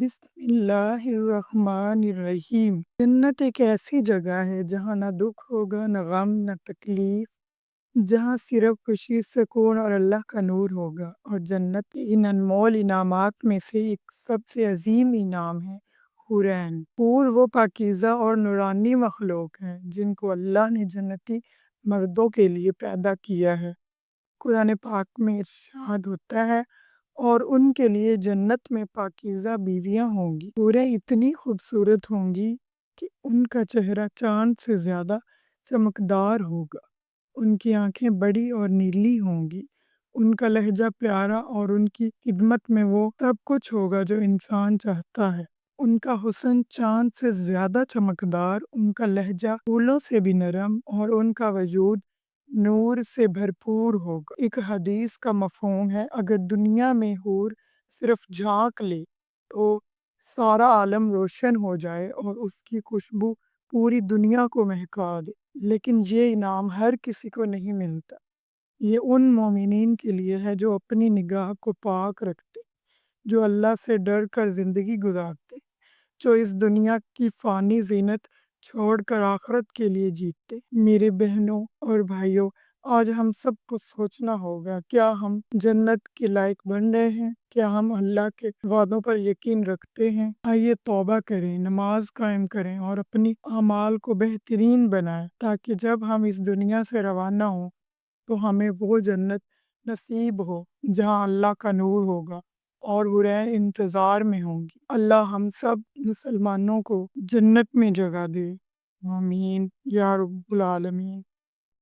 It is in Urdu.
بسم اللہ الرحمن الرحیم۔ جنت ایک ایسی جگہ ہے جہاں نہ دکھ ہوگا، نہ غم، نہ تکلیف، جہاں صرف خوشی، سکون اور اللہ کا نور ہوگا۔ اور جنت کے ان انمول انعامات میں سے ایک سب سے عظیم انعام ہے حورین۔ حور وہ پاکیزہ اور نورانی مخلوق ہیں جن کو اللہ نے جنتی مردوں کے لیے پیدا کیا ہے۔ قرآن پاک میں ارشاد ہوتا ہے اور ان کے لیے جنت میں پاکیزہ بیویاں ہوں گی۔ حوریں اتنی خوبصورت ہوں گی کہ ان کا چہرہ چاند سے زیادہ چمکدار ہوگا، ان کی آنکھیں بڑی اور نیلی ہوں گی، ان کا لہجہ پیارا اور ان کی خدمت میں وہ سب کچھ ہوگا جو انسان چاہتا ہے۔ ان کا حسن چاند سے زیادہ چمکدار، ان کا لہجہ پھولوں سے بھی نرم اور ان کا وجود نور سے بھرپور ہوگا۔ ایک حدیث کا مفہوم ہے، اگر دنیا میں حور صرف جھانک لے تو سارا عالم روشن ہو جائے اور اس کی خوشبو پوری دنیا کو مہکا دے، لیکن یہ انعام ہر کسی کو نہیں ملتا۔ یہ ان مومنین کے لیے ہے جو اپنی نگاہ کو پاک رکھتے، جو اللہ سے ڈر کر زندگی گزارتے، جو اس دنیا کی فانی زینت چھوڑ کر آخرت کے لیے جیتے۔ میرے بہنوں اور بھائیوں، آج ہم سب کو سوچنا ہوگا، کیا ہم جنت کے لائق بن رہے ہیں؟ کیا ہم اللہ کے وعدوں پر یقین رکھتے ہیں؟ آئیے توبہ کریں، نماز قائم کریں اور اپنی اعمال کو بہترین بنائیں تاکہ جب ہم اس دنیا سے روانہ ہوں تو ہمیں وہ جنت نصیب ہو جہاں اللہ کا نور ہوگا اور حوریں انتظار میں ہوں گی۔ اللہ ہم سب مسلمانوں کو جنت میں جگہ دے، آمین یا رب العالمین۔